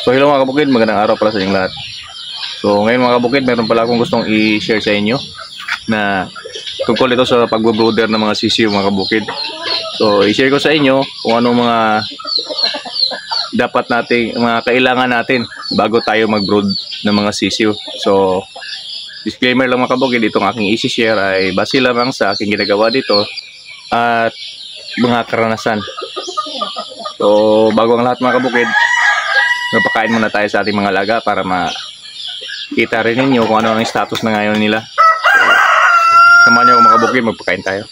So hello mga kabukid, magandang araw pala sa inyong lahat. So ngayon mga kabukid, meron pala akong gustong i-share sa inyo na tungkol ito sa pagbo-brooder ng mga sisiw mga kabukid. So i-share ko sa inyo kung ano mga dapat nating, mga kailangan natin bago tayo mag-brood ng mga sisiw. So disclaimer lang mga kabukid, itong aking i-share ay base lamang sa aking ginagawa dito at mga karanasan. So bago ang lahat mga kabukid, magpakain muna tayo sa ating mga alaga para makita rin ninyo kung ano ang status na ngayon nila. So, samahan nyo ako mga kabukid, magpakain tayo.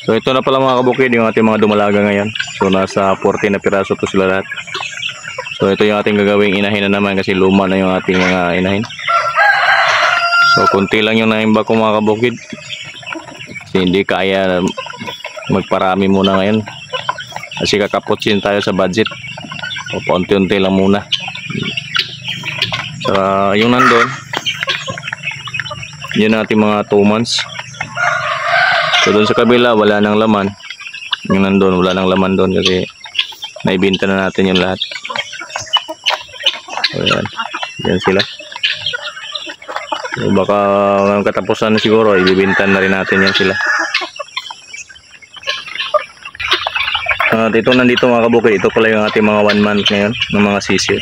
So ito na pala mga kabukid yung ating mga dumalaga ngayon. So nasa 40 na piraso to sila lahat. So ito yung ating gagawing inahin na naman kasi luma na yung ating mga inahin. So kunti lang yung naimba ko mga kabukid. Kasi hindi kaya magparami muna ngayon. Kasi kakaputsin tayo sa budget. O paunti-unti lang muna. So yung nandun, yun ating mga 2 months. So doon sa kabila wala nang laman. Yung nandun wala nang laman doon kasi naibenta na natin yung lahat. So yan. Yan sila. So baka ngayong katapusan siguro ibibenta na rin natin yan sila. At ito nandito mga kabukid. Ito pala yung ating mga 1 month ngayon ng mga sisiw.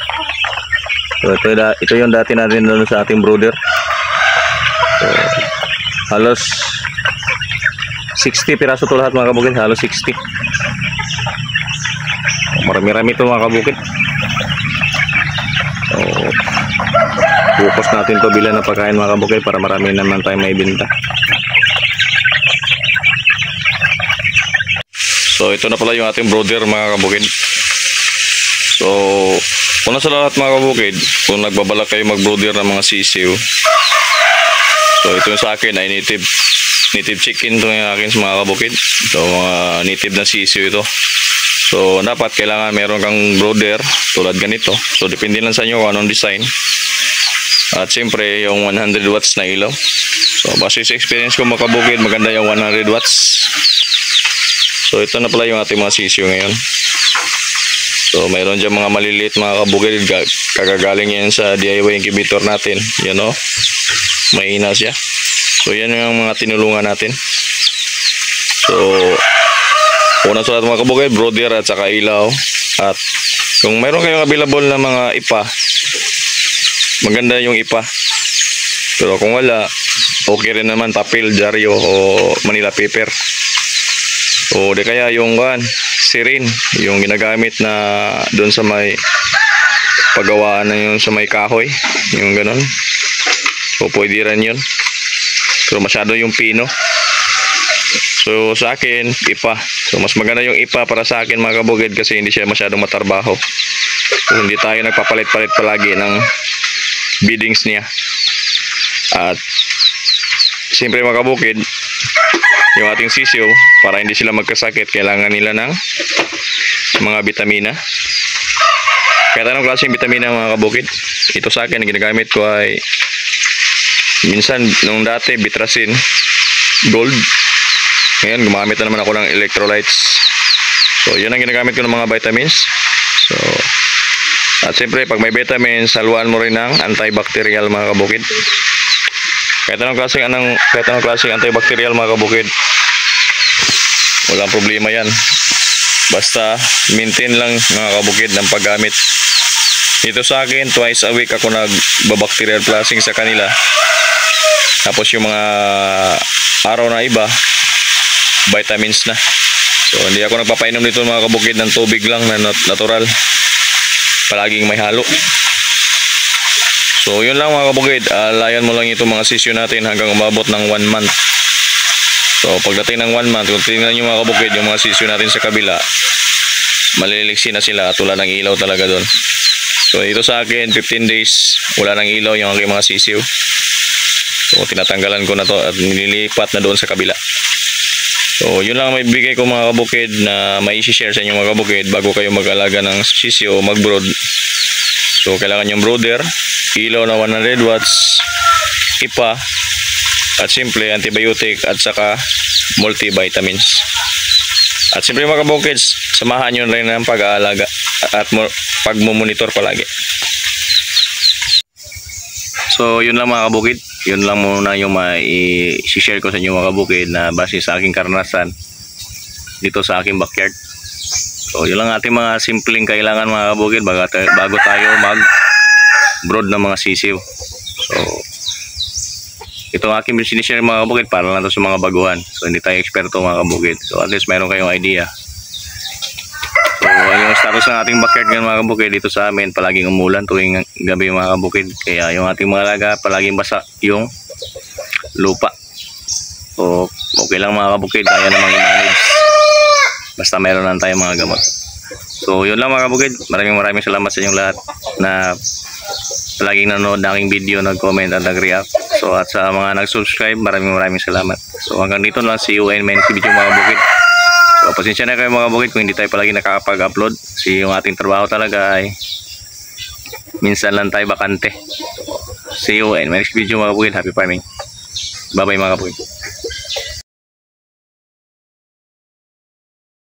So ito yung dati natin doon sa ating brooder. So halos 60 piraso to lahat mga kabukid, halos 60. Marami-rami to mga kabukid. So focus natin to bilang ng pagkain mga kabukid para marami naman tayo may binta. So ito na pala yung ating brooder mga kabukid. So una sa lahat mga kabukid, kung nagbabalak kayo mag brooder ng mga sisiw, so ito yung sa akin ay native chicken to yung akin sa mga kabukid. So mga native na sisiw ito. So dapat kailangan meron kang brooder tulad ganito. So depende lang sa inyo kung anong design. At siyempre yung 100 watts na ilaw. So base sa experience ko mga kabukid, maganda yung 100 watts. So ito na pala yung ating mga sisiw ngayon. So mayroon dyan mga maliliit mga kabukid, kagagaling yan sa DIY incubator natin. Yan o, mahina siya. So yan yung mga tinulungan natin. So unang sa lahat mga kabukid, brooder at saka ilaw. At kung mayroon kayong available na mga ipa, maganda yung ipa. Pero kung wala, okay rin naman papel, dyaryo o Manila paper. O di kaya yung sirin, yung ginagamit na doon sa may paggawaan na yung sa may kahoy, yung ganon. So pwede rin yun. So masyado yung pino. So sa akin, ipa. So mas maganda yung ipa para sa akin mga kabukid kasi hindi siya masyadong matarbaho. So hindi tayo nagpapalit-palit palagi ng beadings niya. At siyempre mga kabukid, yung ating sisiw, para hindi sila magkasakit, kailangan nila ng mga vitamina. Kahit anong klaseng vitamina mga kabukid. Ito sa akin, ginagamit ko ay minsan nung dati Bitrasin Gold. Ngayon gumamit na naman ako ng electrolytes. So yun ang ginagamit ko ng mga vitamins. So at siyempre pag may vitamins, haluan mo rin ng antibacterial mga kabukid. Kahit anong klaseng antibacterial mga kabukid, walang problema yan. Basta maintain lang mga kabukid ng paggamit. Dito sa akin, twice a week ako nagbabacterial flushing sa kanila. Tapos yung mga araw na iba, vitamins na. So hindi ako nagpapainom dito mga kabukid ng tubig lang na natural. Palaging may halo. So yun lang mga kabukid, layan mo lang itong mga sisyo natin hanggang umabot ng 1 month. So pagdating ng 1 month, kung tingnan nyo mga kabukid, yung mga sisyo natin sa kabila, maliliksi na sila, tulad ng ilaw talaga doon. So ito sa akin 15 days wala nang ilaw yung aking mga sisiw. So tinatanggalan ko na to at nililipat na doon sa kabila. So yun lang may bigay ko mga kabukid na may share sa inyo mga kabukid bago kayo mag-alaga ng sisiw o mag-brood. So kailangan yung brooder, ilaw na 100 watts, ipa, at simple antibiotic at saka multivitamins. At simple mga kabukids, samahan nyo rin ng pag-aalaga at pagmumonitor palagi. So yun lang mga kabukid, yun lang muna yung mai-share ko sa inyo mga kabukid na base sa aking karanasan dito sa aking backyard. So yun lang ating mga simpleng kailangan mga kabukid bago tayo mag-brood ng mga sisiw. So ito ang aking sinishare mga kabukid para lang to sa mga baguhan. So hindi tayo eksperto mga kabukid. So at least mayroon kayong idea. So yung status ng ating backyard ngayon mga kabukid dito sa amin, palaging umulan tuwing gabi mga kabukid. Kaya yung ating mga alaga palaging basa yung lupa. So okay lang mga kabukid, kaya namang i-manage. Basta meron lang tayong mga gamot. So yun lang mga kabukid, maraming salamat sa inyong lahat na palaging nanonood ng aking video, nag-comment at nag-react. So at sa mga nag-subscribe, maraming salamat. So hanggang dito lang, see you in my next video mga kabukid. So pasensya na kayo mga kabukid kung hindi tayo palagi nakakapag-upload. Kasi yung ating trabaho talaga ay minsan lang tayo bakante. See you in my next video mga kabukid. Happy farming. Bye bye mga kabukid.